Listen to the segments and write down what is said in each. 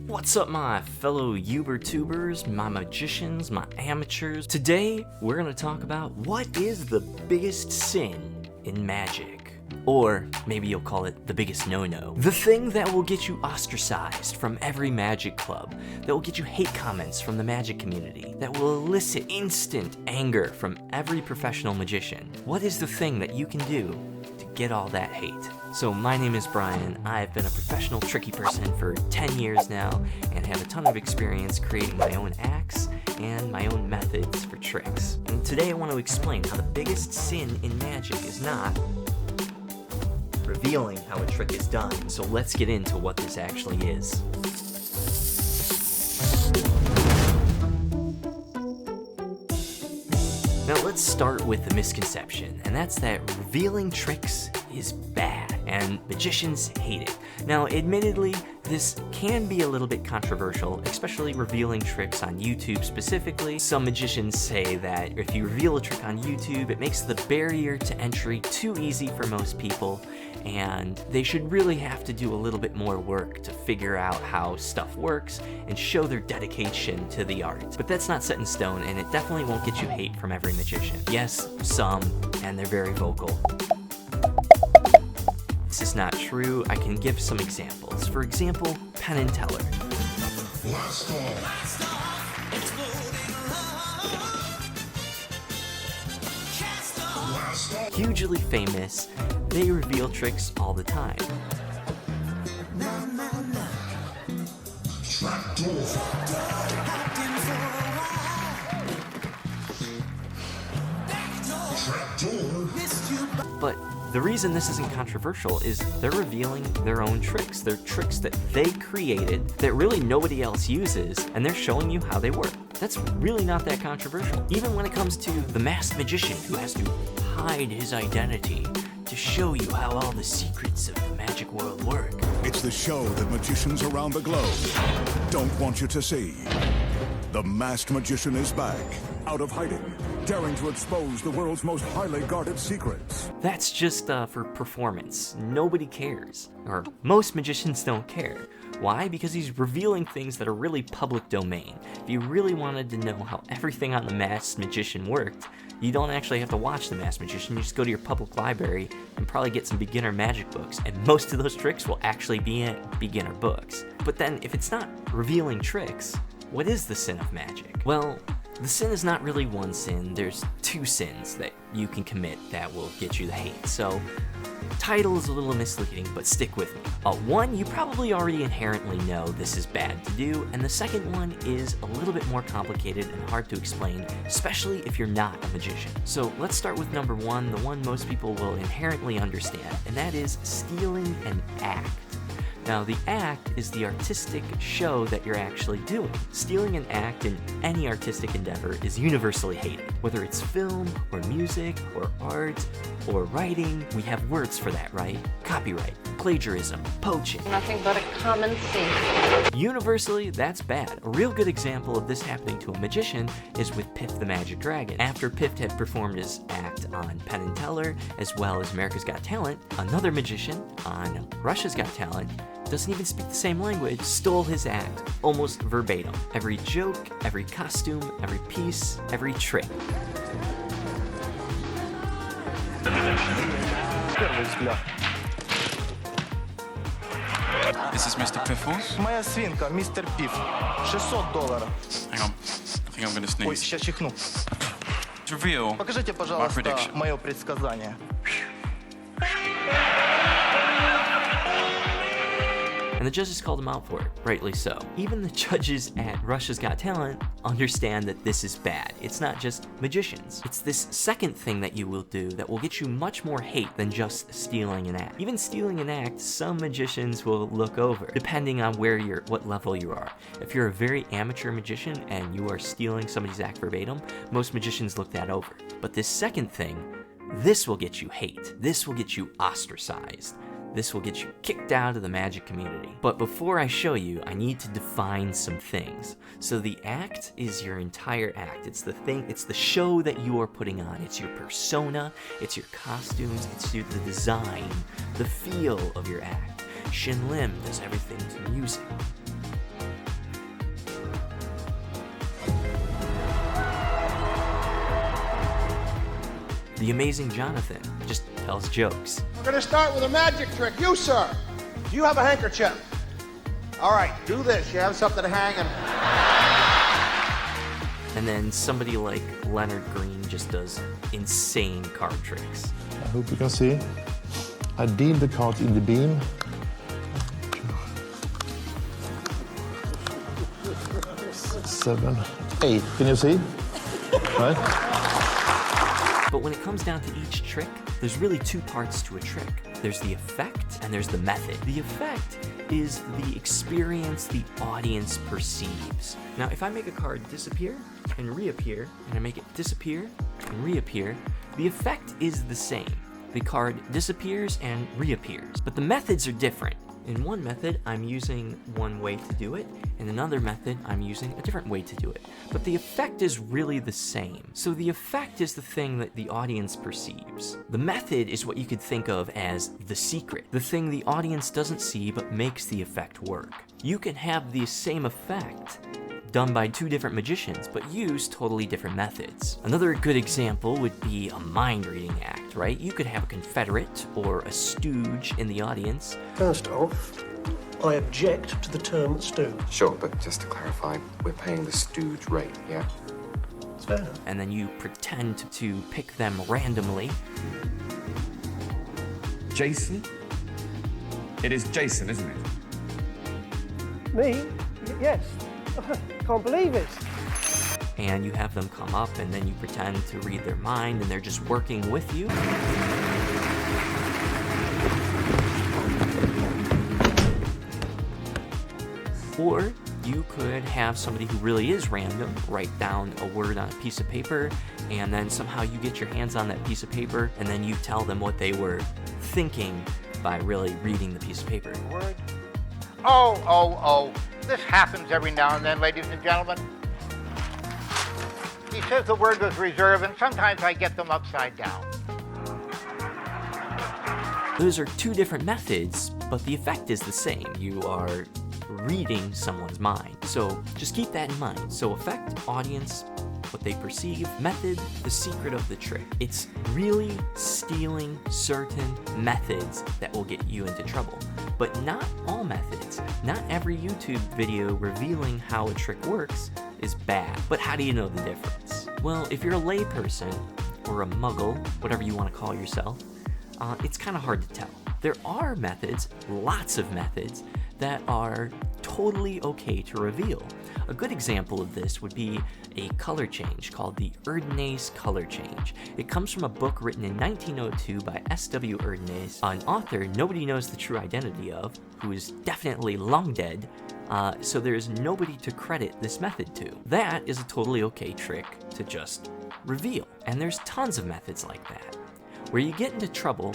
What's up, my fellow YouTubers, my magicians, my amateurs? Today, we're gonna talk about what is the biggest sin in magic. Or maybe you'll call it the biggest no-no. The thing that will get you ostracized from every magic club, that will get you hate comments from the magic community, that will elicit instant anger from every professional magician. What is the thing that you can do to get all that hate? So my name is Brian. I've been a professional tricky person for 10 years now and have a ton of experience creating my own acts and my own methods for tricks. And today I want to explain how the biggest sin in magic is not revealing how a trick is done. So let's get into what this actually is. Now let's start with the misconception, and that's that revealing tricks is bad, and magicians hate it. Now admittedly, this can be a little bit controversial, especially revealing tricks on YouTube specifically. Some magicians say that if you reveal a trick on YouTube, it makes the barrier to entry too easy for most people, and they should really have to do a little bit more work to figure out how stuff works and show their dedication to the art. But that's not set in stone, and it definitely won't get you hate from every magician. Yes, some, and they're very vocal. This is not true. I can give some examples. For example, Penn and Teller. Hugely famous, they reveal tricks all the time. But the reason this isn't controversial is they're revealing their own tricks. They're tricks that they created that really nobody else uses, and they're showing you how they work. That's really not that controversial. Even when it comes to the masked magician who has to hide his identity to show you how all the secrets of the magic world work. It's the show that magicians around the globe don't want you to see. The masked magician is back, out of hiding, daring to expose the world's most highly guarded secrets. That's just for performance. Nobody cares. Or most magicians don't care. Why? Because he's revealing things that are really public domain. If you really wanted to know how everything on The Masked Magician worked, you don't actually have to watch The Masked Magician. You just go to your public library and probably get some beginner magic books, and most of those tricks will actually be in beginner books. But then, if it's not revealing tricks, what is the sin of magic? Well, the sin is not really one sin. There's two sins that you can commit that will get you the hate. So, title is a little misleading, but stick with me. One, you probably already inherently know this is bad to do, and the second one is a little bit more complicated and hard to explain, especially if you're not a magician. So let's start with number one, the one most people will inherently understand, and that is stealing an act. Now, the act is the artistic show that you're actually doing. Stealing an act in any artistic endeavor is universally hated. Whether it's film, or music, or art, or writing, we have words for that, right? Copyright, plagiarism, poaching. Nothing but a common thief. Universally, that's bad. A real good example of this happening to a magician is with Piff the Magic Dragon. After Piff had performed his act on Penn and Teller, as well as America's Got Talent, another magician on Russia's Got Talent doesn't even speak the same language, stole his act almost verbatim. Every joke, every costume, every piece, every trick. This is Mr. Piffles. Моя свинка, мистер Пиф. $600. Hang on. I think I'm gonna Ой, sneeze. сейчас чихну. Reveal Покажите, my пожалуйста, prediction. мое предсказание. And the judges called him out for it, rightly so. Even the judges at Russia's Got Talent understand that this is bad. It's not just magicians. It's this second thing that you will do that will get you much more hate than just stealing an act. Even stealing an act, some magicians will look over, depending on what level you are. If you're a very amateur magician and you are stealing somebody's act verbatim, most magicians look that over. But this second thing, this will get you hate. This will get you ostracized. This will get you kicked out of the magic community. But before I show you, I need to define some things. So the act is your entire act. It's the thing, it's the show that you are putting on. It's your persona, it's your costumes, it's the design, the feel of your act. Shin Lim does everything to music. The Amazing Jonathan just tells jokes. We're going to start with a magic trick. You, sir, do you have a handkerchief? All right, do this. You have something hanging. And then somebody like Leonard Green just does insane card tricks. I hope you can see. I deal the cards in the beam. 7, 8. Can you see? Right? But when it comes down to each trick, there's really two parts to a trick. There's the effect and there's the method. The effect is the experience the audience perceives. Now, if I make a card disappear and reappear, and I make it disappear and reappear, the effect is the same. The card disappears and reappears, but the methods are different. In one method, I'm using one way to do it. In another method, I'm using a different way to do it. But the effect is really the same. So the effect is the thing that the audience perceives. The method is what you could think of as the secret, the thing the audience doesn't see but makes the effect work. You can have the same effect done by two different magicians, but use totally different methods. Another good example would be a mind-reading act, right? You could have a Confederate or a stooge in the audience. First off, I object to the term stooge. Sure, but just to clarify, we're paying the stooge rate, yeah? It's fair enough. And then you pretend to pick them randomly. Jason? It is Jason, isn't it? Me? Yes. Can't believe it. And you have them come up, and then you pretend to read their mind, and they're just working with you. Or you could have somebody who really is random write down a word on a piece of paper, and then somehow you get your hands on that piece of paper, and then you tell them what they were thinking by really reading the piece of paper. Word. Oh. This happens every now and then, ladies and gentlemen. He says the word was reserved, and sometimes I get them upside down. Those are two different methods, but the effect is the same. You are reading someone's mind. So just keep that in mind. So effect, audience, what they perceive, method, the secret of the trick. It's really stealing certain methods that will get you into trouble. But not all methods. Not every YouTube video revealing how a trick works is bad. But how do you know the difference? Well, if you're a layperson or a muggle, whatever you want to call yourself, it's kind of hard to tell. There are methods, lots of methods, that are totally okay to reveal. A good example of this would be a color change called the Erdnase color change. It comes from a book written in 1902 by S.W. Erdnase, an author nobody knows the true identity of, who is definitely long dead, so there's nobody to credit this method to. That is a totally okay trick to just reveal. And there's tons of methods like that. Where you get into trouble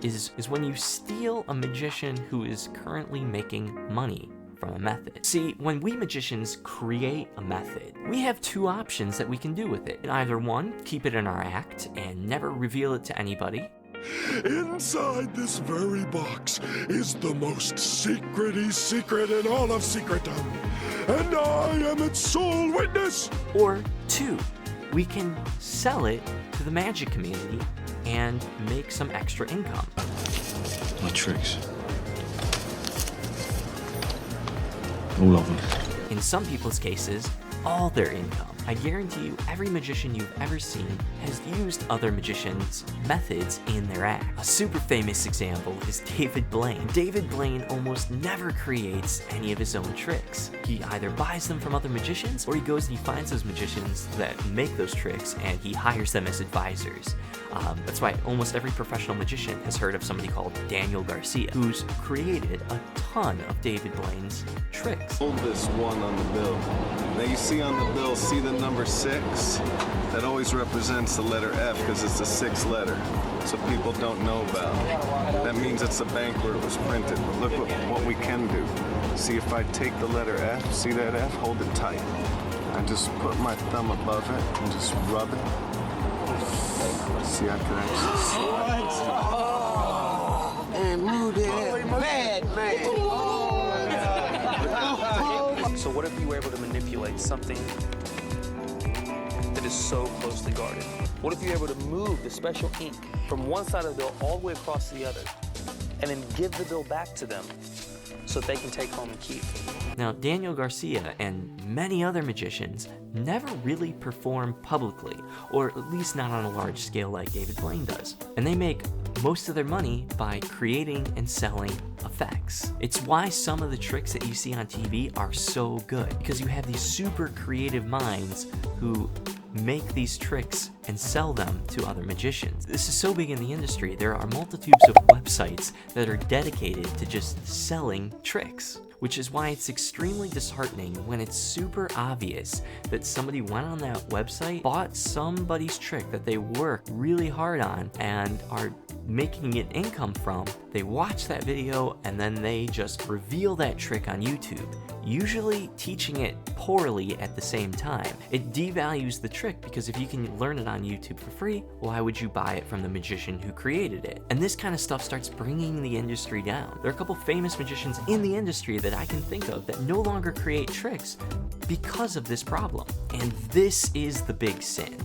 is when you steal a magician who is currently making money from a method. See, when we magicians create a method, we have two options that we can do with it. Either one, keep it in our act and never reveal it to anybody. Inside this very box is the most secret-y secret in all of secretdom, and I am its sole witness. Or two, we can sell it to the magic community and make some extra income. My tricks. All of them. In some people's cases, all their income. I guarantee you every magician you've ever seen has used other magicians' methods in their act. A super famous example is David Blaine. David Blaine almost never creates any of his own tricks. He either buys them from other magicians, or he goes and he finds those magicians that make those tricks and he hires them as advisors. That's why almost every professional magician has heard of somebody called Daniel Garcia, who's created a ton of David Blaine's tricks. Hold this one on the bill. Now you see on the bill, see the number 6? That always represents the letter F because it's the 6th letter. So people don't know about. That means it's the bank where it was printed. But look what we can do. See, if I take the letter F, see that F? Hold it tight. I just put my thumb above it and just rub it. See, I can actually see. man, rude ass, bad man. So what if you were able to manipulate something that is so closely guarded? What if you were able to move the special ink from one side of the bill all the way across to the other, and then give the bill back to them so that they can take home and keep? Now, Daniel Garcia and many other magicians never really perform publicly, or at least not on a large scale like David Blaine does. And they make most of their money by creating and selling effects. It's why some of the tricks that you see on TV are so good, because you have these super creative minds who make these tricks and sell them to other magicians. This is so big in the industry, there are multitudes of websites that are dedicated to just selling tricks, which is why it's extremely disheartening when it's super obvious that somebody went on that website, bought somebody's trick that they worked really hard on and are making an income from. They watch that video and then they just reveal that trick on YouTube, usually teaching it poorly at the same time. It devalues the trick because if you can learn it on YouTube for free, why would you buy it from the magician who created it? And this kind of stuff starts bringing the industry down. There are a couple famous magicians in the industry that I can think of that no longer create tricks because of this problem. And this is the big sin.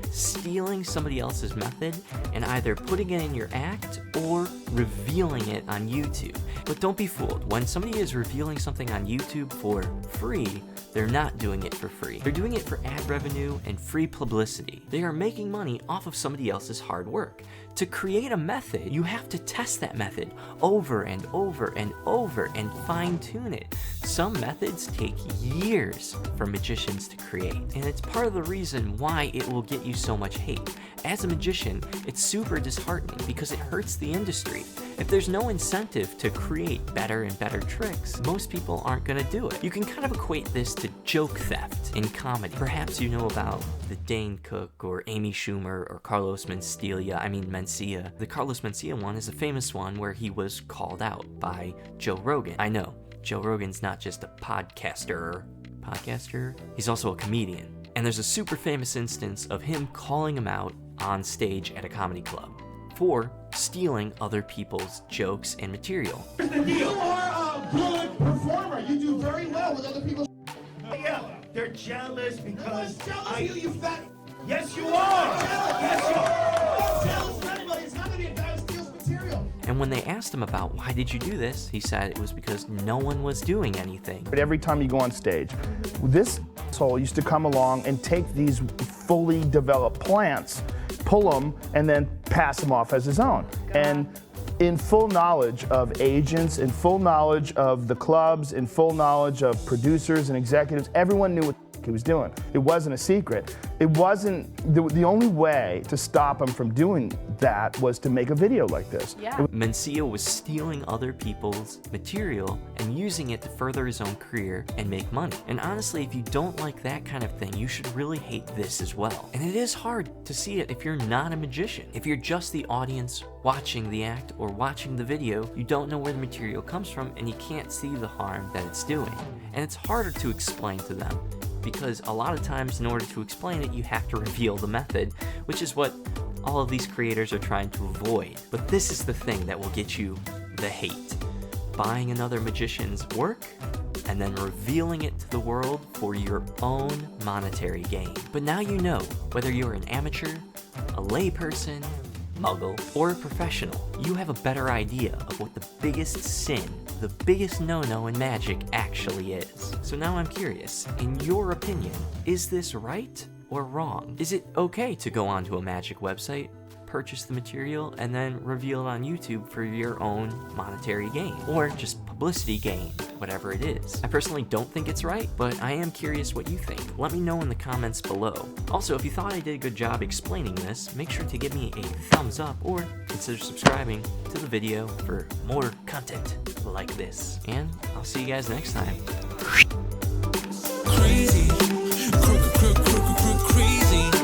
Stealing somebody else's method and either putting it in your act or revealing it on YouTube. But don't be fooled. When somebody is revealing something on YouTube for free, they're not doing it for free. They're doing it for ad revenue and free publicity. They are making money off of somebody else's hard work. To create a method, you have to test that method over and over and over and fine-tune it. Some methods take years for magicians to create, and it's part of the reason why it will get you so much hate. As a magician, it's super disheartening because it hurts the industry. If there's no incentive to create better and better tricks, most people aren't going to do it. You can kind of equate this to joke theft in comedy. Perhaps you know about the Dane Cook or Amy Schumer or Carlos Mencia. The Carlos Mencia one is a famous one where he was called out by Joe Rogan. I know, Joe Rogan's not just a podcaster, he's also a comedian. And there's a super famous instance of him calling him out on stage at a comedy club for stealing other people's jokes and material. Here's the deal. You are a good performer. You do very well with other people's. Yeah, they're jealous because you fat. Yes, you are. Yes, you are. Jealous for anybody. It's not going to be a guy who steals material. And when they asked him about why did you do this, he said it was because no one was doing anything. But every time you go on stage, this asshole used to come along and take these fully developed plants, pull them, and then pass them off as his own. And in full knowledge of agents, in full knowledge of the clubs, in full knowledge of producers and executives, everyone knew what he was doing. It wasn't a secret. It wasn't, the only way to stop him from doing that was to make a video like this. Yeah. Mencia was stealing other people's material and using it to further his own career and make money. And honestly, if you don't like that kind of thing, you should really hate this as well. And it is hard to see it if you're not a magician. If you're just the audience watching the act or watching the video, you don't know where the material comes from and you can't see the harm that it's doing. And it's harder to explain to them, because a lot of times in order to explain it, you have to reveal the method, which is what all of these creators are trying to avoid. But this is the thing that will get you the hate. Buying another magician's work and then revealing it to the world for your own monetary gain. But now you know, whether you're an amateur, a layperson, muggle, or a professional, you have a better idea of what the biggest sin, the biggest no-no in magic actually is. So now I'm curious, in your opinion, is this right or wrong? Is it okay to go onto a magic website, purchase the material, and then reveal it on YouTube for your own monetary gain? Or just publicity gain, whatever it is. I personally don't think it's right, but I am curious what you think. Let me know in the comments below. Also, if you thought I did a good job explaining this, make sure to give me a thumbs up or consider subscribing to the video for more content like this. And I'll see you guys next time. Crazy, crazy.